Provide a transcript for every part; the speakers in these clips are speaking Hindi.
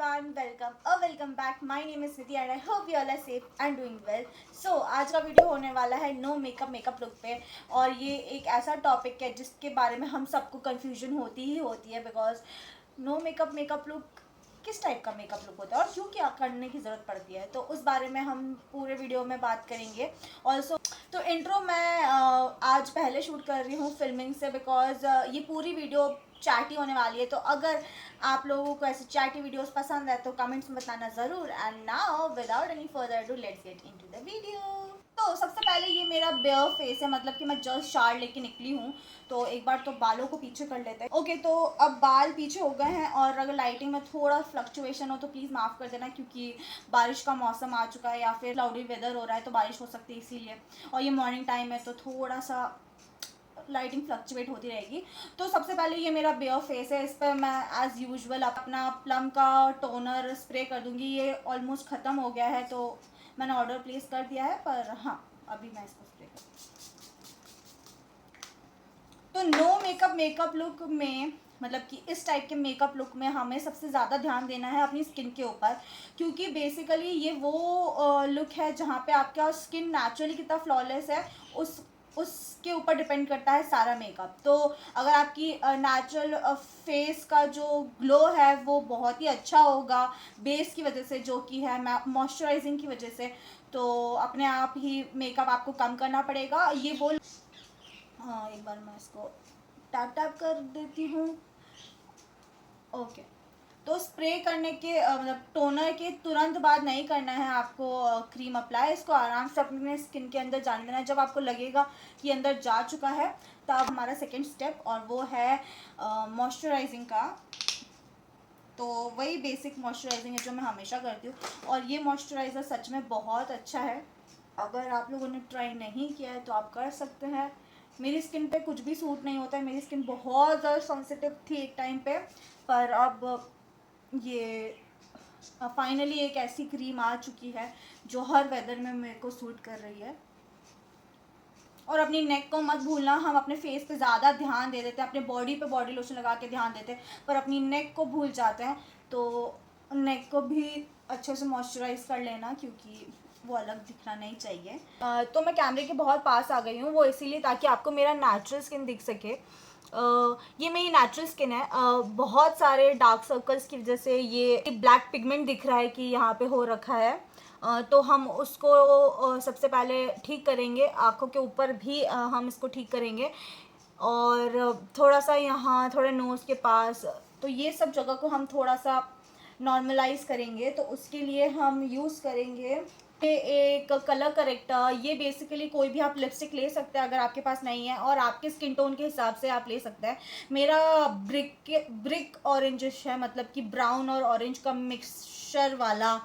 everyone, welcome back. My name is Nidhi and I hope you all are safe and doing well. So आज का वीडियो होने वाला है नो मेकअप लुक पे। और ये एक ऐसा टॉपिक है जिसके बारे में हम सबको कंफ्यूजन होती ही होती है, बिकॉज नो मेकअप लुक किस टाइप का मेकअप लुक होता है और क्यों क्या करने की ज़रूरत पड़ती है, तो उस बारे में हम पूरे वीडियो में बात करेंगे। ऑल्सो तो इंट्रो मैं आज पहले शूट कर रही हूँ फिल्मिंग से, बिकॉज ये पूरी वीडियो चैटी होने वाली है। तो अगर आप लोगों को ऐसे चैटी वीडियोस पसंद है तो कमेंट्स में बताना ज़रूर। And now without any further do let's get into the video. तो सबसे पहले ये मेरा बेयर फेस है, मतलब कि मैं जस्ट शार लेके निकली हूँ। तो एक बार तो बालों को पीछे कर लेते हैं। ओके, तो अब बाल पीछे हो गए हैं और अगर लाइटिंग में थोड़ा फ्लक्चुएशन हो तो प्लीज़ माफ़ कर देना, क्योंकि बारिश का मौसम आ चुका है या फिर क्लाउडी वेदर हो रहा है तो बारिश हो सकती है इसीलिए। और ये मॉर्निंग टाइम है तो थोड़ा सा लाइटिंग फ्लक्चुएट होती रहेगी। तो सबसे पहले ये मेरा बेयर फेस है, इस पर मैं एज़ यूजुअल अपना प्लम का टोनर स्प्रे कर दूँगी। ये ऑलमोस्ट ख़त्म हो गया है तो मैंने ऑर्डर प्लेस कर दिया है, पर हाँ अभी मैं इसको स्प्रे कर। तो नो मेकअप लुक में, मतलब कि इस टाइप के मेकअप लुक में हमें सबसे ज़्यादा ध्यान देना है अपनी स्किन के ऊपर, क्योंकि बेसिकली ये वो लुक है जहाँ पे आपका स्किन नेचुरली कितना फ्लॉलेस है उसके ऊपर डिपेंड करता है सारा मेकअप। तो अगर आपकी नेचुरल फेस का जो ग्लो है वो बहुत ही अच्छा होगा बेस की वजह से, जो कि है मॉइस्चराइजिंग की वजह से, तो अपने आप ही मेकअप आपको कम करना पड़ेगा। ये वो हाँ, एक बार मैं इसको टैप टैप कर देती हूँ। ओके, तो स्प्रे करने के मतलब टोनर के तुरंत बाद नहीं करना है आपको क्रीम अप्लाई। इसको आराम से अपने स्किन के अंदर जाने देना है। जब आपको लगेगा कि अंदर जा चुका है तब हमारा सेकेंड स्टेप, और वो है मॉइस्चराइजिंग का। तो वही बेसिक मॉइस्चराइजिंग है जो मैं हमेशा करती हूँ, और ये मॉइस्चराइज़र सच में बहुत अच्छा है। अगर आप लोगों ने ट्राई नहीं किया है तो आप कर सकते हैं। मेरी स्किन पे कुछ भी सूट नहीं होता है, मेरी स्किन बहुत ज़्यादा सेंसिटिव थी एक टाइम पे, पर अब ये फाइनली एक ऐसी क्रीम आ चुकी है जो हर वेदर में मेरे को सूट कर रही है। और अपनी नेक को मत भूलना, हम अपने फेस पे ज़्यादा ध्यान दे देते हैं, अपने बॉडी पे बॉडी लोशन लगा के ध्यान देते हैं, पर अपनी नेक को भूल जाते हैं। तो नेक को भी अच्छे से मॉइस्चराइज कर लेना, क्योंकि वो अलग दिखना नहीं चाहिए। तो मैं कैमरे के बहुत पास आ गई हूँ, वो इसीलिए ताकि आपको मेरा नेचुरल स्किन दिख सके। ये मेरी नेचुरल स्किन है। बहुत सारे डार्क सर्कल्स की वजह से ये ब्लैक पिगमेंट दिख रहा है कि यहाँ पे हो रखा है। तो हम उसको सबसे पहले ठीक करेंगे। आँखों के ऊपर भी हम इसको ठीक करेंगे, और थोड़ा सा यहाँ थोड़े नोज़ के पास, तो ये सब जगह को हम थोड़ा सा नॉर्मलाइज करेंगे। तो उसके लिए हम यूज़ करेंगे ये एक कलर करेक्टर। ये बेसिकली कोई भी आप लिपस्टिक ले सकते हैं अगर आपके पास नहीं है, और आपके स्किन टोन के हिसाब से आप ले सकते हैं। मेरा ब्रिक ऑरेंजिश है, मतलब कि ब्राउन और ऑरेंज का मिक्सचर वाला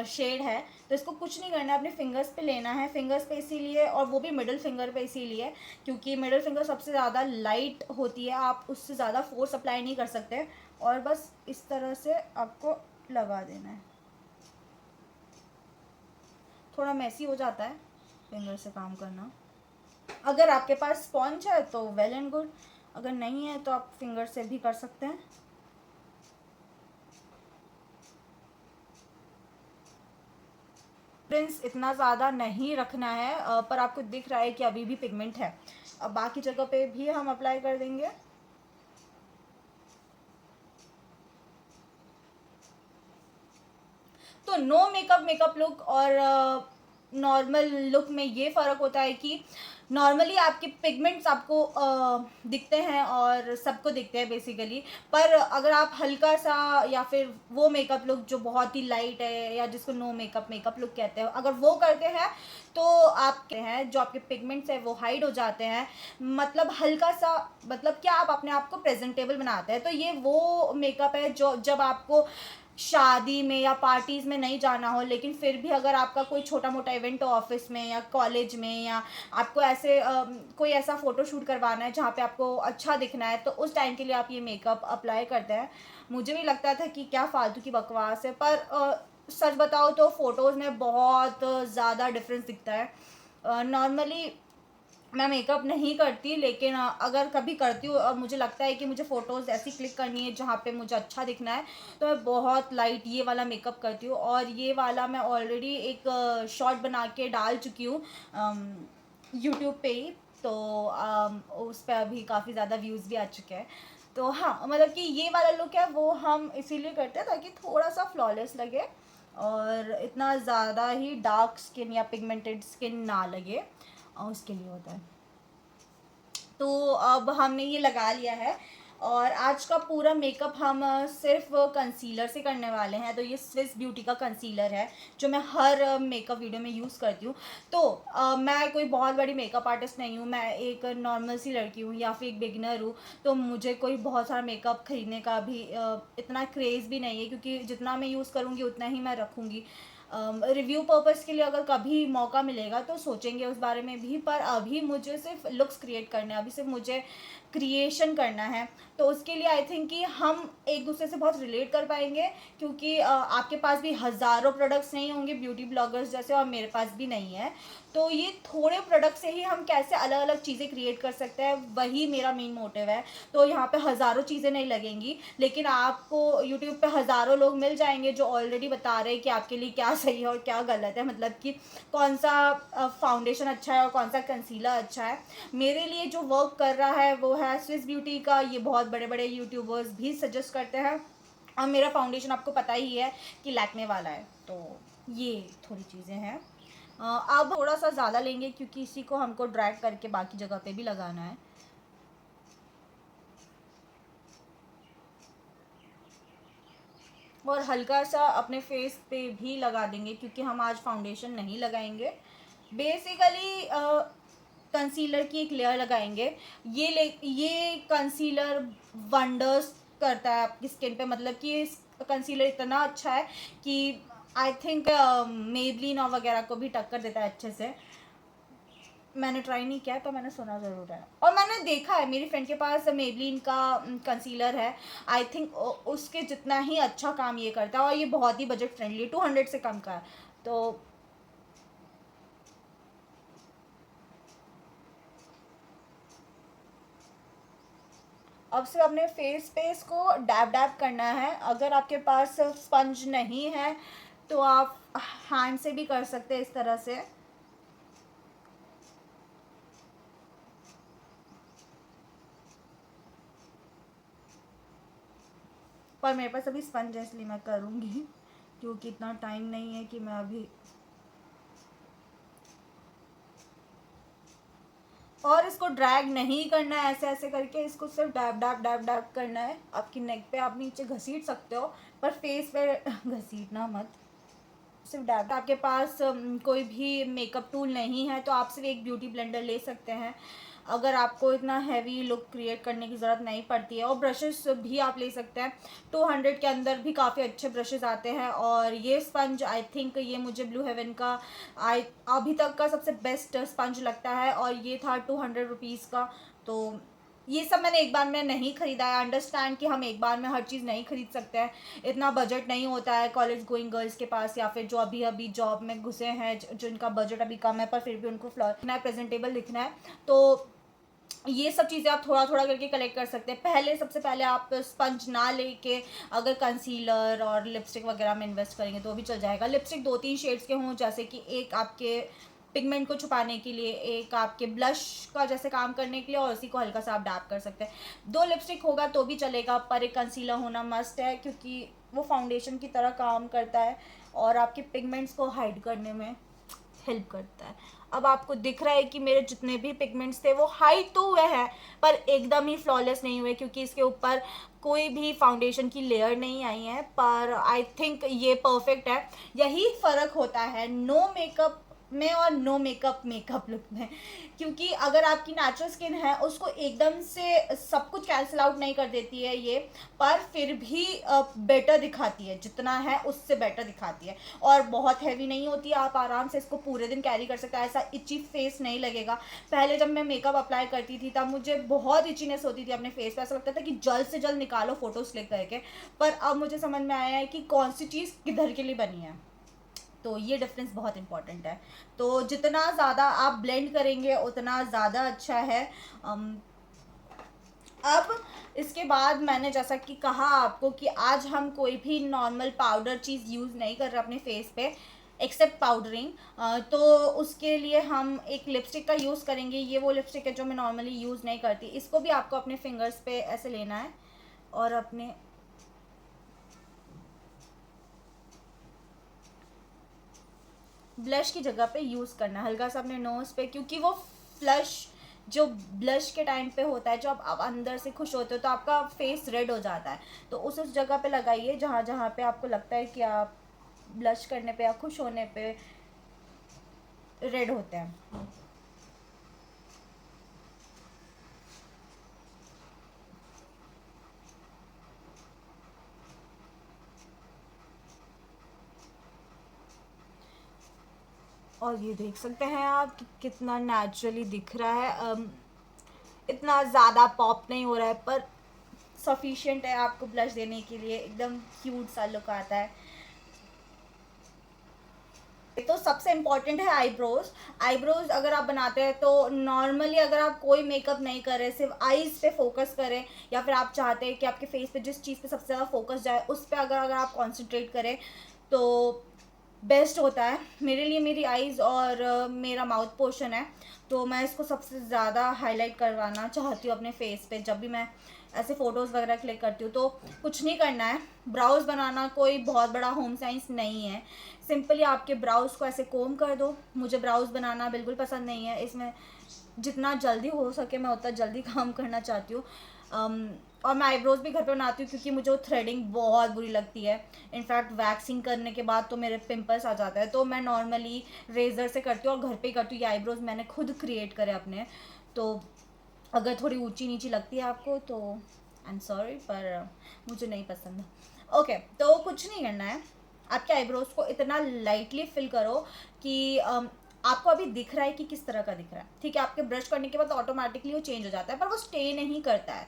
शेड है। तो इसको कुछ नहीं करना है, अपने फिंगर्स पे लेना है। फिंगर्स पे इसीलिए, और वो भी मिडिल फिंगर पे इसीलिए क्योंकि मिडिल फिंगर सबसे ज़्यादा लाइट होती है, आप उससे ज़्यादा फोर्स अप्लाई नहीं कर सकते। और बस इस तरह से आपको लगा देना है। थोड़ा मैसी हो जाता है फिंगर से काम करना। अगर आपके पास स्पॉन्ज है तो वेल एंड गुड, अगर नहीं है तो आप फिंगर से भी कर सकते हैं। प्रिंस इतना ज़्यादा नहीं रखना है, पर आपको दिख रहा है कि अभी भी पिगमेंट है। अब बाकी जगह पे भी हम अप्लाई कर देंगे। तो नो मेकअप लुक और नॉर्मल लुक में ये फ़र्क होता है कि नॉर्मली आपके पिगमेंट्स आपको दिखते हैं और सबको दिखते हैं बेसिकली, पर अगर आप हल्का सा या फिर वो मेकअप लुक जो बहुत ही लाइट है या जिसको नो मेकअप लुक कहते हैं, अगर वो करते हैं तो आपके हैं जो आपके पिगमेंट्स हैं वो हाइड हो जाते हैं। मतलब हल्का सा, मतलब क्या आप अपने आप को प्रेजेंटेबल बनाते हैं। तो ये वो मेकअप है जो जब आपको शादी में या पार्टीज़ में नहीं जाना हो, लेकिन फिर भी अगर आपका कोई छोटा मोटा इवेंट हो ऑफिस में या कॉलेज में, या आपको ऐसे कोई ऐसा फ़ोटो शूट करवाना है जहाँ पे आपको अच्छा दिखना है, तो उस टाइम के लिए आप ये मेकअप अप्लाई करते हैं। मुझे भी लगता था कि क्या फालतू की बकवास है, पर सच बताओ तो फ़ोटोज़ में बहुत ज़्यादा डिफरेंस दिखता है। नॉर्मली मैं मेकअप नहीं करती, लेकिन अगर कभी करती हूँ और मुझे लगता है कि मुझे फ़ोटोज़ ऐसी क्लिक करनी है जहाँ पे मुझे अच्छा दिखना है, तो मैं बहुत लाइट ये वाला मेकअप करती हूँ। और ये वाला मैं ऑलरेडी एक शॉर्ट बना के डाल चुकी हूँ यूट्यूब पे ही। तो उस पे अभी काफ़ी ज़्यादा व्यूज़ भी आ चुके हैं। तो हाँ, मतलब कि ये वाला लुक है वो हम इसीलिए करते हैं ताकि थोड़ा सा फ्लॉलेस लगे और इतना ज़्यादा ही डार्क स्किन या पिगमेंटेड स्किन ना लगे, और उसके लिए होता है। तो अब हमने ये लगा लिया है और आज का पूरा मेकअप हम सिर्फ कंसीलर से करने वाले हैं। तो ये स्विस ब्यूटी का कंसीलर है जो मैं हर मेकअप वीडियो में यूज़ करती हूँ। तो मैं कोई बहुत बड़ी मेकअप आर्टिस्ट नहीं हूँ, मैं एक नॉर्मल सी लड़की हूँ या फिर एक बिगिनर हूँ। तो मुझे कोई बहुत सारा मेकअप ख़रीदने का भी इतना क्रेज़ भी नहीं है, क्योंकि जितना मैं यूज़ करूँगी उतना ही मैं रखूँगी। रिव्यू पर्पज़ के लिए अगर कभी मौका मिलेगा तो सोचेंगे उस बारे में भी, पर अभी मुझे सिर्फ लुक्स क्रिएट करने हैं, अभी सिर्फ मुझे क्रिएशन करना है। तो उसके लिए आई थिंक कि हम एक दूसरे से बहुत रिलेट कर पाएंगे, क्योंकि आपके पास भी हज़ारों प्रोडक्ट्स नहीं होंगे ब्यूटी ब्लॉगर्स जैसे, और मेरे पास भी नहीं है। तो ये थोड़े प्रोडक्ट से ही हम कैसे अलग अलग चीज़ें क्रिएट कर सकते हैं, वही मेरा मेन मोटिव है। तो यहाँ पे हज़ारों चीज़ें नहीं लगेंगी, लेकिन आपको यूट्यूब पे हज़ारों लोग मिल जाएंगे जो ऑलरेडी बता रहे हैं कि आपके लिए क्या सही है और क्या गलत है, मतलब कि कौन सा फाउंडेशन अच्छा है और कौन सा कंसीलर अच्छा है। मेरे लिए जो वर्क कर रहा है वो है स्विस ब्यूटी का, ये बहुत बड़े बड़े यूट्यूबर्स भी सजेस्ट करते हैं। और मेरा फाउंडेशन आपको पता ही है कि लैक्मे वाला है। तो ये थोड़ी चीज़ें हैं। अब थोड़ा सा ज़्यादा लेंगे क्योंकि इसी को हमको ड्रैग करके बाकी जगह पे भी लगाना है। और हल्का सा अपने फेस पे भी लगा देंगे क्योंकि हम आज फाउंडेशन नहीं लगाएंगे। बेसिकली कंसीलर की एक लेयर लगाएंगे। ये कंसीलर वंडर्स करता है आपकी स्किन पे, मतलब कि इस कंसीलर इतना अच्छा है कि आई थिंक मेबलिन और वगैरह को भी टक्कर देता है अच्छे से। मैंने ट्राई नहीं किया, तो मैंने सुना ज़रूर है और मैंने देखा है, मेरी फ्रेंड के पास मेबलिन का कंसीलर है। आई थिंक उसके जितना ही अच्छा काम ये करता है, और ये बहुत ही बजट फ्रेंडली, 200 से कम का है। तो अब सिर्फ अपने फेस पे इसको डैब डैब करना है। अगर आपके पास स्पंज नहीं है तो आप हैंड से भी कर सकते हैं इस तरह से। पर मेरे पास अभी स्पंज है इसलिए मैं करूँगी, क्योंकि इतना टाइम नहीं है कि मैं अभी। और इसको ड्रैग नहीं करना है ऐसे ऐसे करके, इसको सिर्फ डैब डैब डैब डैब करना है। आपकी नेक पे आप नीचे घसीट सकते हो, पर फेस पे घसीटना मत, सिर्फ डैब। आपके पास कोई भी मेकअप टूल नहीं है तो आप सिर्फ एक ब्यूटी ब्लेंडर ले सकते हैं, अगर आपको इतना हैवी लुक क्रिएट करने की ज़रूरत नहीं पड़ती है। और ब्रशेस भी आप ले सकते हैं, 200 के अंदर भी काफ़ी अच्छे ब्रशेस आते हैं। और ये स्पंज आई थिंक ये मुझे ब्लू हेवन का अभी तक का सबसे बेस्ट स्पंज लगता है, और ये था 200 रुपीज़ का। तो ये सब मैंने एक बार में नहीं ख़रीदा है। अंडरस्टैंड कि हम एक बार में हर चीज़ नहीं ख़रीद सकते हैं, इतना बजट नहीं होता है कॉलेज गोइंग गर्ल्स के पास, या फिर जो अभी अभी जॉब में घुसे हैं जिनका बजट अभी कम है, पर फिर भी उनको दिखना है, प्रेजेंटेबल दिखना है। तो ये सब चीज़ें आप थोड़ा थोड़ा करके कलेक्ट कर सकते हैं। सबसे पहले आप स्पंज ना लेके अगर कंसीलर और लिपस्टिक वगैरह में इन्वेस्ट करेंगे तो भी चल जाएगा। लिपस्टिक 2-3 शेड्स के हों, जैसे कि एक आपके पिगमेंट को छुपाने के लिए, एक आपके ब्लश का जैसे काम करने के लिए, और उसी को हल्का सा आप डैप कर सकते हैं। 2 लिपस्टिक होगा तो भी चलेगा, पर एक कंसीलर होना मस्ट है क्योंकि वो फाउंडेशन की तरह काम करता है और आपके पिगमेंट्स को हाइड करने में हेल्प करता है। अब आपको दिख रहा है कि मेरे जितने भी पिगमेंट्स थे वो हाइड तो हुए हैं, पर एकदम ही फ्लॉलेस नहीं हुए क्योंकि इसके ऊपर कोई भी फाउंडेशन की लेयर नहीं आई है। पर आई थिंक ये परफेक्ट है। यही फ़र्क होता है नो मेकअप में और नो मेकअप मेकअप लुक में, क्योंकि अगर आपकी नेचुरल स्किन है उसको एकदम से सब कुछ कैंसिल आउट नहीं कर देती है ये, पर फिर भी बेटर दिखाती है, जितना है उससे बेटर दिखाती है, और बहुत हैवी नहीं होती है। आप आराम से इसको पूरे दिन कैरी कर सकते हैं, ऐसा इची फेस नहीं लगेगा। पहले जब मैं मेकअप अप्लाई करती थी तब मुझे बहुत इचीनेस होती थी अपने फेस पे, ऐसा लगता था कि जल्द से जल्द निकालो फ़ोटोज़ क्लिक करके। पर अब मुझे समझ में आया है कि कौन सी चीज़ किधर के लिए बनी है। तो ये डिफरेंस बहुत इंपॉर्टेंट है। तो जितना ज़्यादा आप ब्लेंड करेंगे उतना ज़्यादा अच्छा है। अब इसके बाद मैंने जैसा कि कहा आपको कि आज हम कोई भी नॉर्मल पाउडर चीज़ यूज़ नहीं कर रहे अपने फेस पे एक्सेप्ट पाउडरिंग। तो उसके लिए हम एक लिपस्टिक का यूज़ करेंगे। ये वो लिपस्टिक है जो मैं नॉर्मली यूज़ नहीं करती। इसको भी आपको अपने फिंगर्स पे ऐसे लेना है और अपने ब्लश की जगह पे यूज़ करना है हल्का सा अपने नोज़ पे, क्योंकि वो फ्लश जो ब्लश के टाइम पे होता है, जो आप अंदर से खुश होते हो तो आपका फेस रेड हो जाता है। तो उस जगह पे लगाइए जहाँ जहाँ पे आपको लगता है कि आप ब्लश करने पे या खुश होने पे रेड होते हैं। और ये देख सकते हैं आप कि कितना नेचुरली दिख रहा है। इतना ज़्यादा पॉप नहीं हो रहा है पर सफिशिएंट है आपको ब्लश देने के लिए, एकदम क्यूट सा लुक आता है। तो सबसे इम्पॉर्टेंट है आईब्रोज। आईब्रोज अगर आप बनाते हैं तो नॉर्मली अगर आप कोई मेकअप नहीं कर रहे, सिर्फ आईज पे फोकस करें, या फिर आप चाहते हैं कि आपके फेस पे जिस चीज़ पे सबसे ज़्यादा फोकस जाए उस पर अगर आप कॉन्सेंट्रेट करें तो बेस्ट होता है। मेरे लिए मेरी आईज़ और मेरा माउथ पोर्शन है, तो मैं इसको सबसे ज़्यादा हाईलाइट करवाना चाहती हूँ अपने फेस पे। जब भी मैं ऐसे फ़ोटोज़ वगैरह क्लिक करती हूँ तो कुछ नहीं करना है। ब्राउज़ बनाना कोई बहुत बड़ा होम साइंस नहीं है। सिंपली आपके ब्राउज़ को ऐसे कोम कर दो। मुझे ब्राउज़ बनाना बिल्कुल पसंद नहीं है। इसमें जितना जल्दी हो सके मैं उतना जल्दी काम करना चाहती हूँ। और मैं आईब्रोज भी घर पे बनाती हूँ क्योंकि मुझे वो थ्रेडिंग बहुत बुरी लगती है। इनफैक्ट वैक्सिंग करने के बाद तो मेरे पिंपल्स आ जाता है, तो मैं नॉर्मली रेज़र से करती हूँ और घर पे ही करती हूँ। ये आईब्रोज मैंने खुद क्रिएट करे अपने। तो अगर थोड़ी ऊंची नीची लगती है आपको तो आई एम सॉरी, पर मुझे नहीं पसंद। ओके, तो कुछ नहीं करना है। आपके आईब्रोज को इतना लाइटली फिल करो कि आपको अभी दिख रहा है कि किस तरह का दिख रहा है। ठीक है, आपके ब्रश करने के बाद ऑटोमेटिकली वो चेंज हो जाता है, पर वो स्टे नहीं करता है।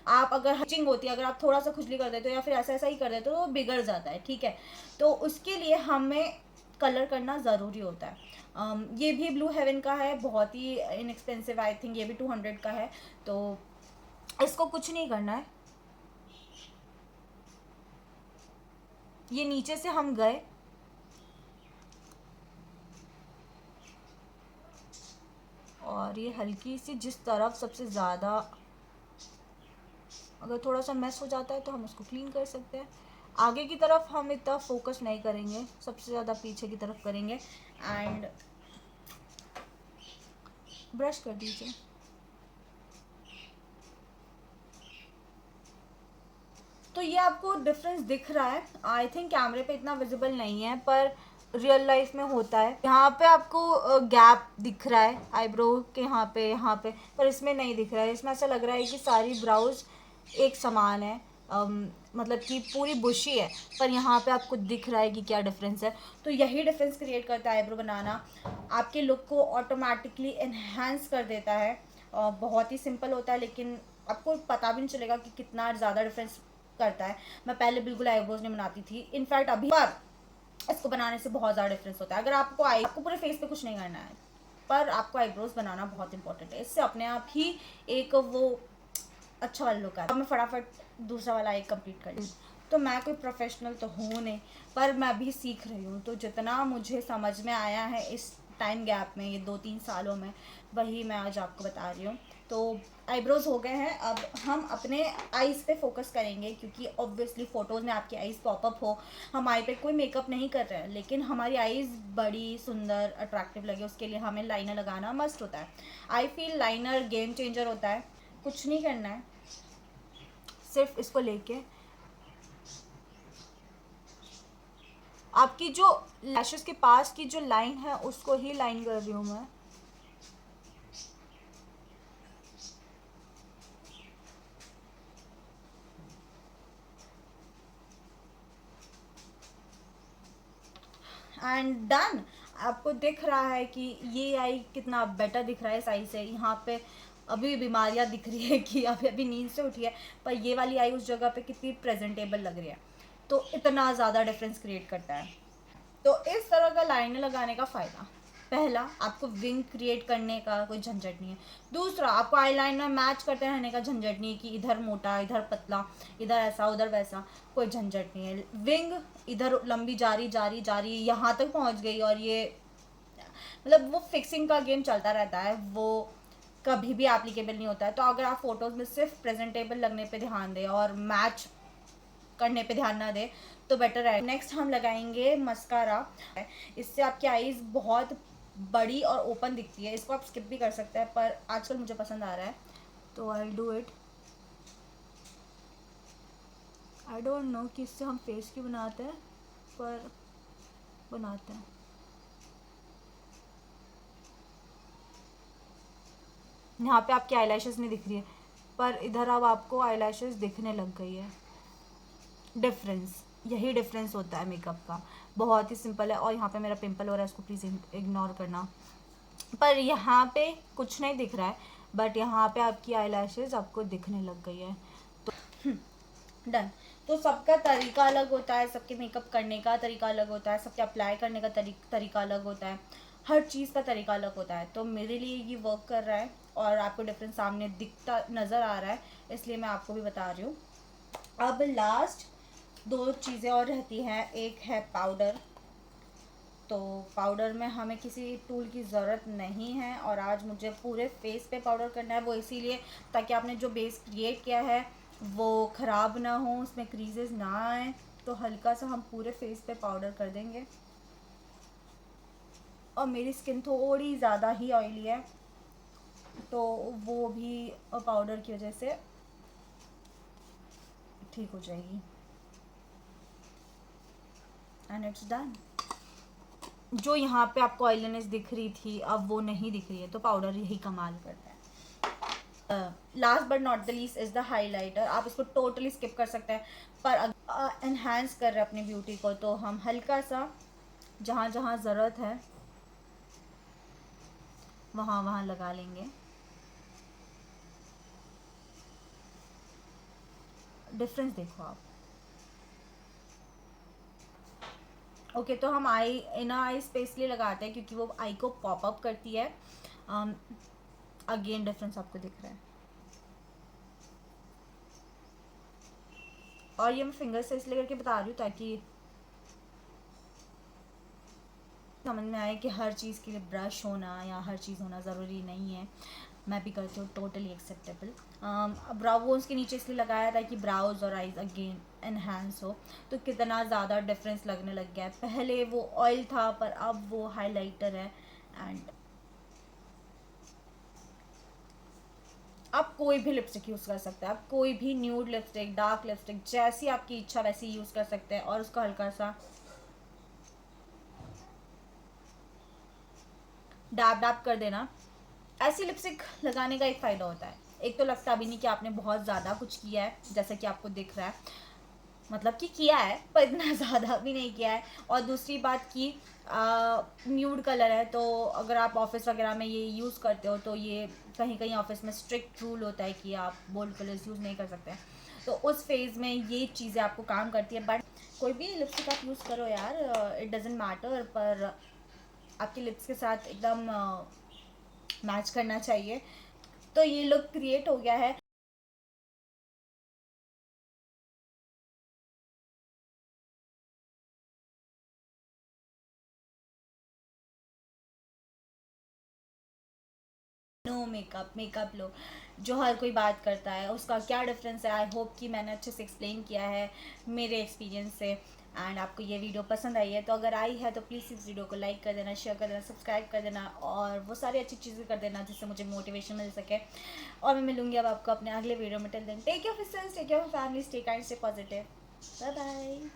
आप अगर हचिंग होती है, अगर आप थोड़ा सा खुजली कर देते हो या फिर ऐसा ऐसा ही कर देते हो तो वो बिगड़ जाता है। ठीक है, तो उसके लिए हमें कलर करना ज़रूरी होता है। ये भी ब्लू हेवन का है, बहुत ही इनएक्सपेंसिव, आई थिंक ये भी 200 का है। तो इसको कुछ नहीं करना है। ये नीचे से हम गए, और ये हल्की सी जिस तरफ सबसे ज़्यादा अगर थोड़ा सा मैस हो जाता है तो हम उसको क्लीन कर सकते हैं। आगे की तरफ हम इतना फोकस नहीं करेंगे, सबसे ज़्यादा पीछे की तरफ करेंगे। एंड ब्रश कर दीजिए। तो ये आपको डिफरेंस दिख रहा है, आई थिंक कैमरे पे इतना विजिबल नहीं है पर रियल लाइफ में होता है। यहाँ पे आपको गैप दिख रहा है आईब्रो के, यहाँ पे, पर इसमें नहीं दिख रहा है। इसमें ऐसा लग रहा है कि सारी ब्राउज एक समान है, मतलब कि पूरी बुशी है, पर यहाँ पे आपको दिख रहा है कि क्या डिफरेंस है। तो यही डिफरेंस क्रिएट करता है आईब्रो बनाना, आपके लुक को ऑटोमेटिकली एनहेंस कर देता है। बहुत ही सिंपल होता है लेकिन आपको पता भी नहीं चलेगा कि कितना ज़्यादा डिफरेंस करता है। मैं पहले बिल्कुल आईब्रोज नहीं बनाती थी, इनफैक्ट अभी पर इसको बनाने से बहुत ज़्यादा डिफरेंस होता है। अगर आपको पूरे फेस पे कुछ नहीं करना है, पर आपको आईब्रोज बनाना बहुत इंपॉर्टेंट है। इससे अपने आप ही एक वो अच्छा वाला लुक आता है। अब मैं फटाफट दूसरा वाला आई कंप्लीट कर लूँ। तो मैं कोई प्रोफेशनल तो हूँ नहीं, पर मैं भी सीख रही हूँ। तो जितना मुझे समझ में आया है इस टाइम गैप में, ये 2-3 सालों में, वही मैं आज आपको बता रही हूँ। तो आईब्रोज हो गए हैं, अब हम अपने आईज़ पे फोकस करेंगे क्योंकि ऑब्वियसली फ़ोटोज़ में आपकी आईज़ पॉपअप हो। हम आई पे कोई मेकअप नहीं कर रहे हैं लेकिन हमारी आईज़ बड़ी सुंदर अट्रैक्टिव लगे, उसके लिए हमें लाइनर लगाना मस्ट होता है। I feel liner game changer होता है। कुछ नहीं करना है, सिर्फ इसको लेके आपकी जो लैशेस के पास की जो लाइन है उसको ही लाइन कर रही हूँ मैं। And done. आपको दिख रहा है कि ये आई कितना बेटर दिख रहा है इस आई से। यहाँ पे अभी बीमारियाँ दिख रही है कि अभी अभी नींद से उठी है, पर ये वाली आई उस जगह पे कितनी प्रेजेंटेबल लग रही है। तो इतना ज़्यादा डिफरेंस क्रिएट करता है। तो इस तरह का लाइनर लगाने का फ़ायदा, पहला आपको विंग क्रिएट करने का कोई झंझट नहीं है। दूसरा आपको आईलाइनर मैच करते रहने का झंझट नहीं है कि इधर मोटा इधर पतला, इधर ऐसा उधर वैसा, कोई झंझट नहीं है। विंग इधर लंबी जा रही यहाँ तक पहुँच गई, और ये मतलब वो फिक्सिंग का गेम चलता रहता है, वो कभी भी एप्लीकेबल नहीं होता है। तो अगर आप फोटोज़ में सिर्फ प्रेजेंटेबल लगने पे ध्यान दें और मैच करने पे ध्यान ना दें तो बेटर है। नेक्स्ट हम लगाएंगे मस्कारा। इससे आपकी आईज बहुत बड़ी और ओपन दिखती है। इसको आप स्किप भी कर सकते हैं, पर आजकल मुझे पसंद आ रहा है तो I do it. I don't know कि इससे हम फेस की बनाते हैं, पर बनाते हैं। यहाँ पे आपकी आईलैशेस नहीं दिख रही है, पर इधर अब आपको आईलैशेस दिखने लग गई है। डिफरेंस, यही डिफरेंस होता है मेकअप का, बहुत ही सिंपल है। और यहाँ पे मेरा पिंपल हो रहा है, इसको प्लीज़ इग्नोर करना। पर यहाँ पे कुछ नहीं दिख रहा है, बट यहाँ पे आपकी आईलैशेस आपको दिखने लग गई है। तो डन। तो सबका तरीका अलग होता है, सबके मेकअप करने का तरीका अलग होता है, सबके अप्लाई करने का तरीका अलग होता है, हर चीज़ का तरीका अलग होता है। तो मेरे लिए ये वर्क कर रहा है और आपको डिफरेंस सामने दिखता नज़र आ रहा है, इसलिए मैं आपको भी बता रही हूँ। अब लास्ट दो चीज़ें और रहती हैं। एक है पाउडर। तो पाउडर में हमें किसी टूल की ज़रूरत नहीं है, और आज मुझे पूरे फेस पे पाउडर करना है। वो इसीलिए ताकि आपने जो बेस क्रिएट किया है वो ख़राब ना हो, उसमें क्रीजेस ना आए। तो हल्का सा हम पूरे फेस पे पाउडर कर देंगे। और मेरी स्किन थोड़ी ज़्यादा ही ऑयली है, तो वो भी पाउडर की वजह से ठीक हो जाएगी। And it's done. जो यहाँ पे आपको ऑयलीनेस दिख रही थी अब वो नहीं दिख रही है, तो पाउडर यही कमाल करता है। Last but not the least is the highlighter. आप इसको टोटली स्किप कर सकते हैं, पर एनहांस कर रहे हैं अपनी ब्यूटी को, तो हम हल्का सा जहाँ जहाँ ज़रूरत है वहाँ वहाँ लगा लेंगे। डिफरेंस देखो आप। ओके तो हम आई इनर आई स्पेस लिए लगाते हैं क्योंकि वो आई को पॉप अप करती है। अगेन डिफरेंस आपको दिख रहा है, और ये मैं फिंगर से इसलिए करके बता रही हूँ ताकि समझ में आए कि हर चीज़ के लिए ब्रश होना या हर चीज़ होना ज़रूरी नहीं है। मैं भी करती हूँ, टोटली एक्सेप्टेबल। ब्राउ बोन्स के नीचे इसलिए लगाया था कि ब्राउज और आईज अगेन एनहांस हो। तो कितना ज़्यादा डिफरेंस लगने लग गया है। पहले वो ऑयल था पर अब वो हाइलाइटर है। एंड आप कोई भी लिपस्टिक यूज़ कर सकते हैं, आप कोई भी न्यूड लिपस्टिक, डार्क लिपस्टिक, जैसी आपकी इच्छा वैसी यूज़ कर सकते हैं। और उसको हल्का सा डैब डैब कर देना। ऐसी लिपस्टिक लगाने का एक फ़ायदा होता है, एक तो लगता भी नहीं कि आपने बहुत ज़्यादा कुछ किया है, जैसा कि आपको दिख रहा है, मतलब कि किया है पर इतना ज़्यादा भी नहीं किया है। और दूसरी बात कि न्यूड कलर है, तो अगर आप ऑफिस वगैरह में ये यूज़ करते हो तो ये कहीं कहीं ऑफिस में स्ट्रिक्ट रूल होता है कि आप बोल्ड कलर्स यूज़ नहीं कर सकते हैं। तो उस फेज़ में ये चीज़ें आपको काम करती है। बट कोई भी लिपस्टिक आप यूज़ करो यार, इट डजेंट मैटर, पर आपके लिप्स के साथ एकदम मैच करना चाहिए। तो ये लुक क्रिएट हो गया है। नो मेकअप मेकअप लुक जो हर कोई बात करता है, उसका क्या डिफरेंस है। आई होप कि मैंने अच्छे से एक्सप्लेन किया है मेरे एक्सपीरियंस से। एंड आपको ये वीडियो पसंद आई है, तो अगर आई है तो प्लीज़ इस वीडियो को लाइक कर देना, शेयर कर देना, सब्सक्राइब कर देना, और वो सारी अच्छी चीज़ें कर देना जिससे मुझे मोटिवेशन मिल सके। और मैं मिलूंगी अब आपको अपने अगले वीडियो में। Till then take care of yourself, take care of family, stay kind, stay positive, bye bye.